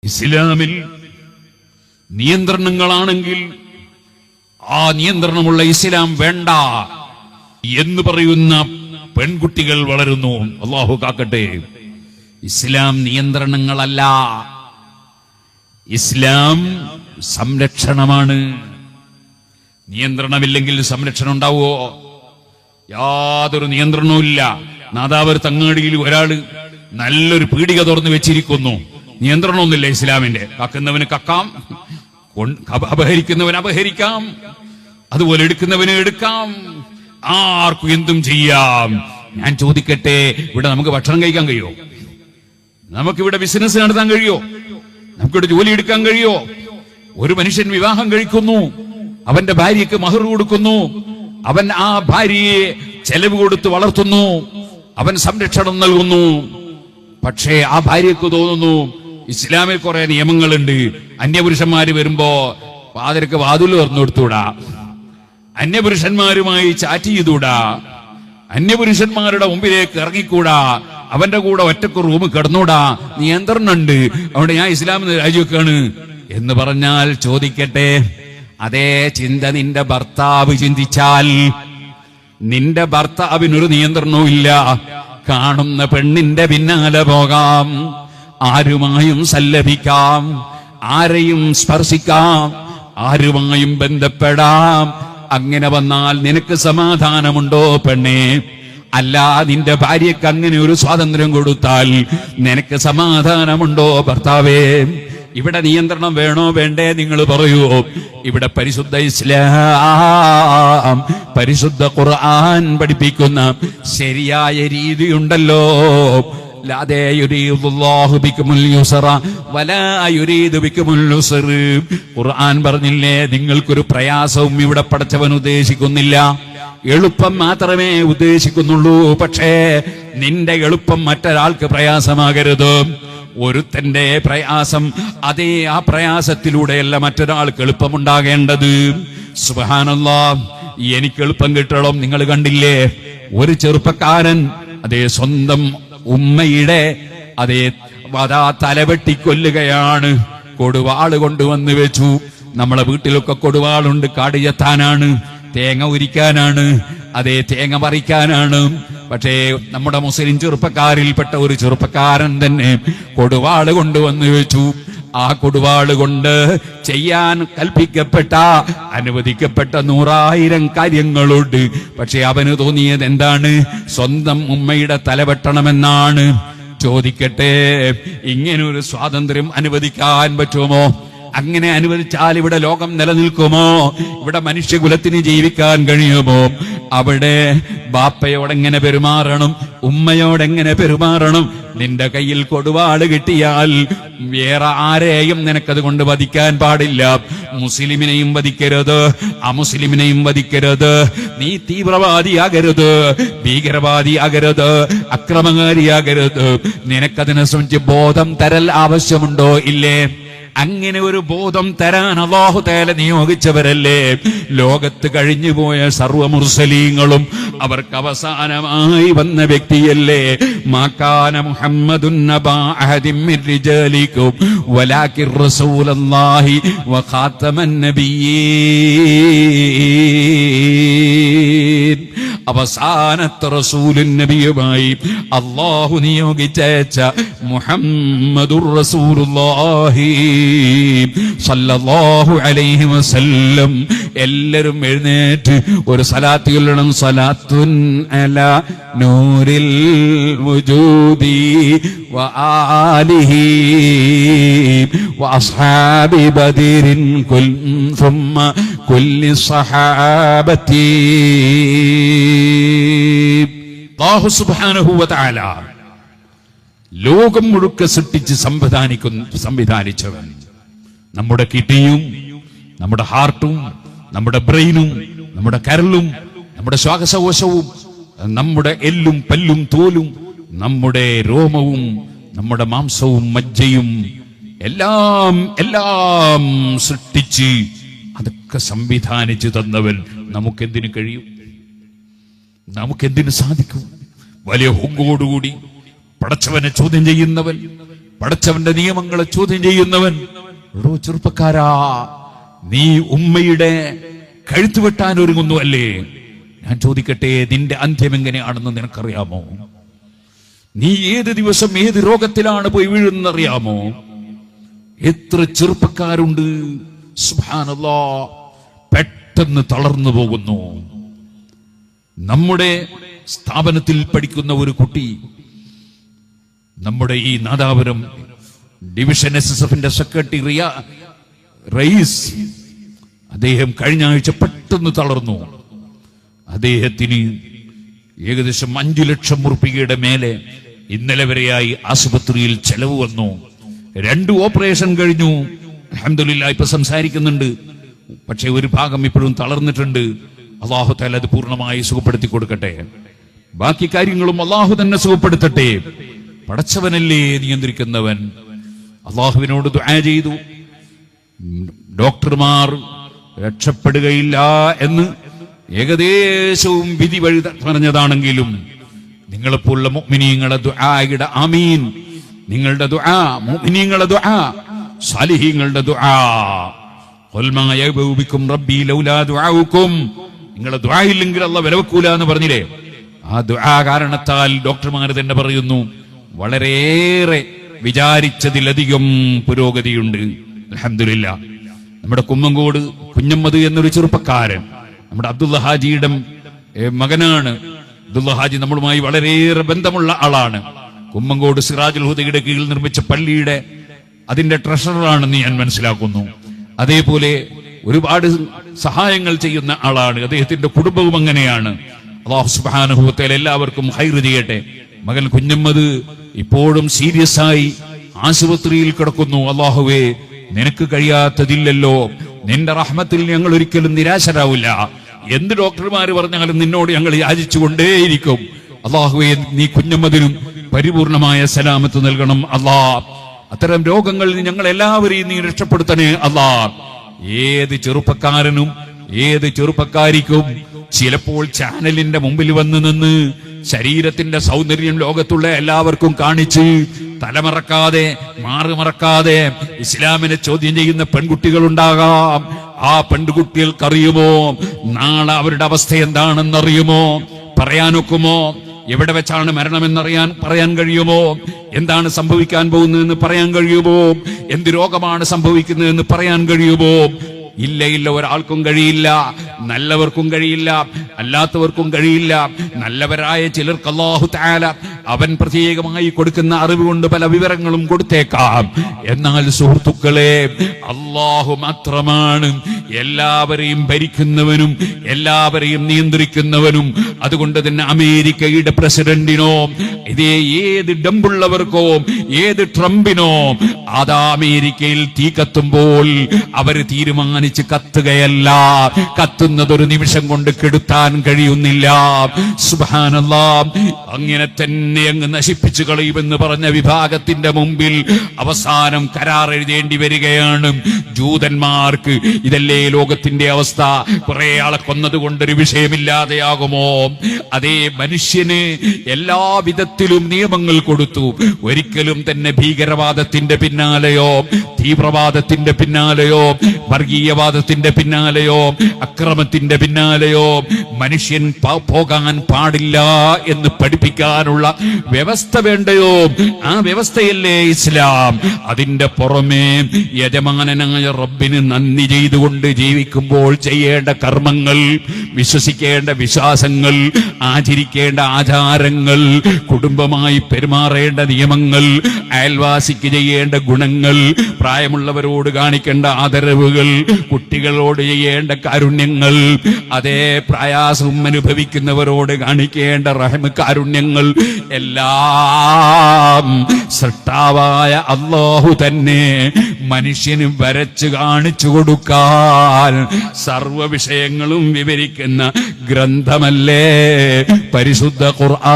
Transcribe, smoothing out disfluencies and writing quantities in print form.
ഇസ്ലാമിൽ നിയന്ത്രണങ്ങളാണെങ്കിൽ ആ നിയന്ത്രണമുള്ള ഇസ്ലാം വേണ്ട എന്ന് പറയുന്ന പെൺകുട്ടികൾ വളരുന്നു. അല്ലാഹു കാക്കട്ടെ. ഇസ്ലാം നിയന്ത്രണങ്ങളല്ല, ഇസ്ലാം സംരക്ഷണമാണ്. നിയന്ത്രണമില്ലെങ്കിൽ സംരക്ഷണം ഉണ്ടാവോ? യാതൊരു നിയന്ത്രണവും ഇല്ല. നാദാവൂർ തങ്ങാടിയിൽ ഒരാള് നല്ലൊരു പീടിക തുറന്നു വെച്ചിരിക്കുന്നു. നിയന്ത്രണമൊന്നുമില്ല ഇസ്ലാമിന്റെ. കക്കുന്നവന് കക്കാം, അപഹരിക്കുന്നവന് അപഹരിക്കാം, അതുപോലെ എടുക്കുന്നവന് എടുക്കാം, ആർക്കും എന്തും ചെയ്യാം. ഞാൻ ചോദിക്കട്ടെ, ഇവിടെ നമുക്ക് ഭക്ഷണം കഴിക്കാൻ കഴിയോ? നമുക്കിവിടെ ബിസിനസ് നടത്താൻ കഴിയോ? നമുക്കിവിടെ ജോലി എടുക്കാൻ കഴിയോ? ഒരു മനുഷ്യൻ വിവാഹം കഴിക്കുന്നു, അവന്റെ ഭാര്യയ്ക്ക് മഹർ കൊടുക്കുന്നു, അവൻ ആ ഭാര്യയെ ചെലവ് കൊടുത്ത് വളർത്തുന്നു, അവൻ സംരക്ഷണം നൽകുന്നു. പക്ഷേ ആ ഭാര്യയ്ക്ക് തോന്നുന്നു ഇസ്ലാമിൽ കുറെ നിയമങ്ങളുണ്ട്, അന്യപുരുഷന്മാര് വരുമ്പോ പാതിരക്ക് വാതിൽ തുറന്നു കൊടുത്തൂടാ, അന്യപുരുഷന്മാരുമായി ചാറ്റ് ചെയ്തൂടാ, അന്യപുരുഷന്മാരുടെ മുമ്പിലേക്ക് ഇറങ്ങിക്കൂടാ, അവന്റെ കൂടെ ഒറ്റക്ക് റൂം കിടന്നൂടാ, നിയന്ത്രണമുണ്ട്, അതുകൊണ്ട് ഞാൻ ഇസ്ലാമിന് രാജിവെക്കാണ് എന്ന് പറഞ്ഞാൽ ചോദിക്കട്ടെ, അതേ ചിന്ത നിന്റെ ഭർത്താവ് ചിന്തിച്ചാൽ, നിന്റെ ഭർത്താവിനൊരു നിയന്ത്രണവും ഇല്ല, കാണുന്ന പെണ്ണിന്റെ പിന്നാലെ പോകാം, ആരുമായും സല്ലപിക്കാം, ആരെയും സ്പർശിക്കാം, ആരുമായും ബന്ധപ്പെടാം. അങ്ങനെ വന്നാൽ നിനക്ക് സമാധാനമുണ്ടോ പെണ്ണേ? അല്ല, നിന്റെ ഭാര്യയ്ക്ക് അങ്ങനെ ഒരു സ്വാതന്ത്ര്യം കൊടുത്താൽ നിനക്ക് സമാധാനമുണ്ടോ ഭർത്താവേ? ഇവിടെ നിയന്ത്രണം വേണോ വേണ്ടേ നിങ്ങൾ പറയൂ. ഇവിടെ പരിശുദ്ധ ഇസ്ലാം, പരിശുദ്ധ ഖുർആൻ പഠിപ്പിക്കുന്ന ശരിയായ രീതിയുണ്ടല്ലോ. ലാ യുരീദുല്ലാഹു ബിക്കുമുൽ യുസ്റ വലാ യുരീദു ബിക്കുമുൽ ഉസ്ർ. ഖുർആൻ പറഞ്ഞില്ലേ, നിങ്ങൾക്കൊരു പ്രയാസവും ഇവിടെ പടച്ചവൻ ഉദ്ദേശിക്കുന്നില്ല, എളുപ്പം മാത്രമേ ഉദ്ദേശിക്കുന്നുള്ളൂ. പക്ഷേ നിന്റെ എളുപ്പം മറ്റൊരാൾക്ക് പ്രയാസമാകരുത്. ഒരുത്തന്റെ പ്രയാസം, അതേ ആ പ്രയാസത്തിലൂടെയല്ല മറ്റൊരാൾക്ക് എളുപ്പമുണ്ടാകേണ്ടത്. സുബ്ഹാനല്ലാഹ്, എനിക്ക് എളുപ്പം കിട്ടണം. നിങ്ങൾ കണ്ടില്ലേ, ഒരു ചെറുപ്പക്കാരൻ അതേ സ്വന്തം ഉമ്മയുടെ അതേ തലവെട്ടിക്കൊല്ലുകയാണ്, കൊടുവാള് കൊണ്ടുവന്ന് വെച്ചു. നമ്മളെ വീട്ടിലൊക്കെ കൊടുവാളുണ്ട്, കാടിയെത്താനാണ്, തേങ്ങ ഉരിക്കാനാണ്, അതേ തേങ്ങ പറിക്കാനാണ്. പക്ഷേ നമ്മുടെ മുസ്ലിം ചെറുപ്പക്കാരിൽപ്പെട്ട ഒരു ചെറുപ്പക്കാരൻ തന്നെ കൊടുവാള് കൊണ്ടുവന്ന് വെച്ചു. ആ കൊടുവാള് കൊണ്ട് ചെയ്യാൻ കൽപ്പിക്കപ്പെട്ട, അനുവദിക്കപ്പെട്ട 100,000 കാര്യങ്ങളുണ്ട്. പക്ഷെ അവന് തോന്നിയത് എന്താണ്? സ്വന്തം ഉമ്മയുടെ തലവെട്ടണമെന്നാണ്. ചോദിക്കട്ടെ, ഇങ്ങനൊരു സ്വാതന്ത്ര്യം അനുവദിക്കാൻ പറ്റുമോ? അങ്ങനെ അനുവദിച്ചാൽ ഇവിടെ ലോകം നിലനിൽക്കുമോ? ഇവിടെ മനുഷ്യകുലത്തിന് ജീവിക്കാൻ കഴിയുമോ? അവിടെ ബാപ്പയോടെങ്ങനെ പെരുമാറണം, ഉമ്മയോടെങ്ങനെ പെരുമാറണം? നിന്റെ കയ്യിൽ കൊടുവാള് കിട്ടിയാൽ വേറെ ആരെയും നിനക്കത് കൊണ്ട് വധിക്കാൻ പാടില്ല. മുസ്ലിമിനെയും വധിക്കരുത്, അമുസ്ലിമിനെയും വധിക്കരുത്. നീ തീവ്രവാദിയാകരുത്, ഭീകരവാദിയാകരുത്, അക്രമകാരിയാകരുത്. നിനക്കതിനെ സംബന്ധിച്ച് ബോധം തരൽ ആവശ്യമുണ്ടോ? ഇല്ലേ? അങ്ങനെ ഒരു ബോധം തരാൻ അല്ലാഹു തആല നിയോഗിച്ചവരല്ലേ ലോകത്ത് കഴിഞ്ഞുപോയ സർവ്വ മുർസലീങ്ങളും. അവർക്ക് അവസാനമായി വന്ന വ്യക്തിയല്ലേ. മാകാന മുഹമ്മദുൻ നബാ അഹദിൻ മിൻ റിജാലികും വലാകിർ റസൂലുള്ളാഹി വഖാതമൻ നബിയ്യീൻ. അവസാനത്തെ റസൂലുൻ നബിയുമായി അല്ലാഹു നിയോഗിച്ചയച്ച മുഹമ്മദുർ റസൂലുള്ളാഹി സല്ലല്ലാഹു അലൈഹി വസല്ലം. എല്ലാവരും എഴുന്നേറ്റ് ഒരു സലാത്ത് ചൊല്ലണം. സലാത്തുൻ അലാ നൂരിൽ വുജൂദി വആലിഹി വഅസ്ഹാബി ബദരിൻ സുമ്മ കുല്ലി സ്വഹാബതി. അല്ലാഹു സുബ്ഹാനഹു വ തആല ലോകം മുഴുക്കെ സൃഷ്ടിച്ച് സംവിധാനിച്ചവൻ. നമ്മുടെ കിഡ്നിയും നമ്മുടെ ഹാർട്ടും നമ്മുടെ ബ്രെയിനും നമ്മുടെ കരളും നമ്മുടെ ശ്വാസകോശവും നമ്മുടെ എല്ലും പല്ലും തോലും നമ്മുടെ രോമവും നമ്മുടെ മാംസവും മജ്ജയും എല്ലാം എല്ലാം സൃഷ്ടിച്ച് അതൊക്കെ സംവിധാനിച്ചു തന്നവൻ നമുക്കെന്തിനു കഴിയും? നമുക്കെന്തിനു സാധിക്കും? വലിയ ഹുങ്കോടുകൂടി പടച്ചവനെ ചോദ്യം ചെയ്യുന്നവൻ, പടച്ചവന്റെ നിയമങ്ങളെ ചോദ്യം ചെയ്യുന്നവൻ. എടോ ചെറുപ്പക്കാരാ, നീ ഉമ്മയുടെ കഴുത്ത് വെട്ടാൻ ഒരുങ്ങുന്നു അല്ലേ? ഞാൻ ചോദിക്കട്ടെ, നിന്റെ അന്ത്യം എങ്ങനെയാണെന്ന് നിനക്കറിയാമോ? നീ ഏത് ദിവസം ഏത് രോഗത്തിലാണ് പോയി വീഴുന്നറിയാമോ? എത്ര ചെറുപ്പക്കാരുണ്ട് സുബ്ഹാനല്ലാഹ് പെട്ടെന്ന് തളർന്നു പോകുന്നു. നമ്മുടെ സ്ഥാപനത്തിൽ പഠിക്കുന്ന ഒരു കുട്ടി, നമ്മുടെ ഈ നാദാപുരം ഡിവിഷൻ SSFന്റെ സെക്രട്ടറി റയീസ്, അദ്ദേഹം കഴിഞ്ഞ ആഴ്ച പെട്ടെന്ന് തളർന്നു. അദ്ദേഹത്തിന് ഏകദേശം 5 ലക്ഷം ഉറുപ്പികയുടെ മേലെ ഇന്നലെ വരെയായി ആശുപത്രിയിൽ ചെലവ് വന്നു. 2 ഓപ്പറേഷൻ കഴിഞ്ഞു. അൽഹംദുലില്ലാഹ് ഇപ്പൊ സംസാരിക്കുന്നുണ്ട്. പക്ഷെ ഒരു ഭാഗം ഇപ്പോഴും തളർന്നിട്ടുണ്ട്. അല്ലാഹു തആല അത് പൂർണ്ണമായി സുഖപ്പെടുത്തി കൊടുക്കട്ടെ. ബാക്കി കാര്യങ്ങളും അല്ലാഹു തന്നെ സുഖപ്പെടുത്തട്ടെ. പടച്ചവനല്ലേ നിയന്ത്രിക്കുന്നവൻ. അല്ലാഹുവിനോട് ദുആ ചെയ്തു. ഡോക്ടർമാർ രക്ഷപ്പെടുകയില്ല എന്ന് ഏകദേശവും വിധി വഴി പറഞ്ഞതാണെങ്കിലും നിങ്ങളെപ്പോലുള്ള മുഅ്മിനീങ്ങളുടെ ദുആയുടെ ആമീൻ, നിങ്ങളുടെ ദുആ, മുഅ്മിനീങ്ങളുടെ ദുആ, സാലിഹീങ്ങളുടെ ദുആ, ഖുൽ മാ യഅബഉ ബിക്കും റബ്ബി ലൗലാ ദുആഉക്കും, നിങ്ങളുടെ ദുആ ഇല്ലെങ്കിൽ അല്ലാഹു വിലവെക്കൂല എന്ന് പറഞ്ഞില്ലേ? ആ ദുആ കാരണത്താൽ ഡോക്ടർമാർ തന്നെ പറയുന്നു വളരെയേറെ വിചാരിച്ചതിലധികം പുരോഗതിയുണ്ട്. അൽഹംദുലില്ലാഹ്. നമ്മുടെ കുമ്മങ്കോട് കുഞ്ഞമ്മദ് എന്നൊരു ചെറുപ്പക്കാരൻ, നമ്മുടെ അബ്ദുള്ള ഹാജിയുടെ മകനാണ്. അബ്ദുള്ള ഹാജി നമ്മളുമായി വളരെയേറെ ബന്ധമുള്ള ആളാണ്. കുമ്മങ്കോട് സിറാജുൽ ഹുദയുടെ കീഴിൽ നിർമ്മിച്ച പള്ളിയുടെ അതിന്റെ ട്രഷററാണെന്ന് ഞാൻ മനസ്സിലാക്കുന്നു. അതേപോലെ ഒരുപാട് സഹായങ്ങൾ ചെയ്യുന്ന ആളാണ്. അദ്ദേഹത്തിന്റെ കുടുംബവും അങ്ങനെയാണ്. അല്ലാഹു സുബ്ഹാനഹു വ തആല എല്ലാവർക്കും ഹൈർ ചെയ്യട്ടെ. മകൻ കുഞ്ഞമ്മദ് ഇപ്പോഴും സീരിയസ് ആയി ആശുപത്രിയിൽ കിടക്കുന്നു. അല്ലാഹുവേ, നിനക്ക് കഴിയാത്തതില്ലല്ലോ. നിന്റെ റഹ്മത്തിൽ ഞങ്ങൾ ഒരിക്കലും നിരാശരാവില്ല. എന്ത് ഡോക്ടർമാര് പറഞ്ഞാലും നിന്നോട് ഞങ്ങൾ യാചിച്ചുകൊണ്ടേയിരിക്കും. അല്ലാഹുവേ, നീ കുഞ്ഞമ്മദിനും പരിപൂർണമായ സലാമത്ത് നൽകണം അല്ലാ. അത്തരം രോഗങ്ങളിൽ ഞങ്ങൾ എല്ലാവരെയും നീ രക്ഷപ്പെടുത്തണേ അല്ലാ. ഏത് ചെറുപ്പക്കാരനും ഏത് ചെറുപ്പക്കാരിക്കും ചിലപ്പോൾ ചാനലിന്റെ മുമ്പിൽ വന്ന് നിന്ന് ശരീരത്തിന്റെ സൗന്ദര്യം ലോകത്തുള്ള എല്ലാവർക്കും കാണിച്ച് തലമറക്കാതെ മാറുമറക്കാതെ ഇസ്ലാമിനെ ചോദ്യം ചെയ്യുന്ന പെൺകുട്ടികൾ ഉണ്ടാകാം. ആ പെൺകുട്ടികൾക്കറിയുമോ നാളെ അവരുടെ അവസ്ഥ എന്താണെന്നറിയുമോ? പറയാനൊക്കുമോ? എവിടെ വെച്ചാണ് പറയാൻ കഴിയുമോ? എന്താണ് സംഭവിക്കാൻ പോകുന്നതെന്ന് പറയാൻ കഴിയുമോ? എന്ത് രോഗമാണ് സംഭവിക്കുന്നതെന്ന് പറയാൻ കഴിയുമോ? ഇല്ല, ഒരാൾക്കും കഴിയില്ല. നല്ലവർക്കും കഴിയില്ല, അല്ലാത്തവർക്കും കഴിയില്ല. നല്ലവരായ ചിലർക്ക് അല്ലാഹു തആല അവൻ പ്രത്യേകമായി കൊടുക്കുന്ന അറിവ് കൊണ്ട് പല വിവരങ്ങളും കൊടുത്തേക്കാം. എന്നാൽ സുഹൃത്തുക്കളെ, അല്ലാഹു മാത്രമാണ് എല്ലാവരെയും ഭരിക്കുന്നവനും എല്ലാവരെയും നിയന്ത്രിക്കുന്നവനും. അതുകൊണ്ട് തന്നെ അമേരിക്കയുടെ പ്രസിഡന്റിനോ ഇതേ ഏത് ഡമ്പുള്ളവർക്കോ ഏത് ട്രംപിനോ അതാ അമേരിക്കയിൽ തീ കത്തുമ്പോൾ അവർ തീരുമാനിച്ച് കത്തുകയല്ല, കത്തുന്നതൊരു നിമിഷം കൊണ്ട് കെടുത്താൻ കഴിയുന്നില്ല. സുബ്ഹാനല്ലാഹ്. അങ്ങനെ തന്നെ അങ്ങ് നശിപ്പിച്ചു കളയുമെന്ന് പറഞ്ഞ വിഭാഗത്തിന്റെ മുമ്പിൽ അവസാനം കരാർ എഴുതേണ്ടി വരികയാണ്. ജൂതന്മാർക്ക് ഇതല്ലേ ലോകത്തിന്റെ അവസ്ഥ? കുറെ ആളെ കൊന്നതുകൊണ്ടൊരു വിഷയമില്ലാതെയാകുമോ? അതേ മനുഷ്യന് എല്ലാ വിധത്തിലും നിയമങ്ങൾ കൊടുത്തു. ഒരിക്കലും തന്നെ ഭീകരവാദത്തിന്റെ പിന്നാലെയോ തീവ്രവാദത്തിന്റെ പിന്നാലെയോ വർഗീയവാദത്തിന്റെ പിന്നാലെയോ അക്രമത്തിന്റെ പിന്നാലെയോ മനുഷ്യൻ പോകാൻ പാടില്ല എന്ന് പഠിപ്പിക്കാനുള്ള വ്യവസ്ഥ വേണ്ടയോ? ആ വ്യവസ്ഥയല്ലേ ഇസ്ലാം. അതിന്റെ പുറമേ യജമാനനായ റബ്ബിന് നന്ദി ചെയ്തുകൊണ്ട് ജീവിക്കുമ്പോൾ ചെയ്യേണ്ട കർമ്മങ്ങൾ, വിശ്വസിക്കേണ്ട വിശ്വാസങ്ങൾ, ആചരിക്കേണ്ട ആചാരങ്ങൾ, കുടുംബമായി പെരുമാറേണ്ട നിയമങ്ങൾ, അയൽവാസിക്ക് ചെയ്യേണ്ട ഗുണങ്ങൾ, പ്രായമുള്ളവരോട് കാണിക്കേണ്ട ആദരവുകൾ, കുട്ടികളോട് ചെയ്യേണ്ട കാരുണ്യങ്ങൾ, അതേ പ്രയാസം അനുഭവിക്കുന്നവരോട് കാണിക്കേണ്ട റഹ്മ കാരുണ്യങ്ങൾ എല്ലാം സൃഷ്ടാവായ അല്ലാഹു തന്നെ മനുഷ്യന് വരച്ച് കാണിച്ചു കൊടുക്കാൻ സർവ വിഷയങ്ങളും വിവരിക്കുന്ന ഗ്രന്ഥമല്ലേ പരിശുദ്ധ ഖുർആൻ.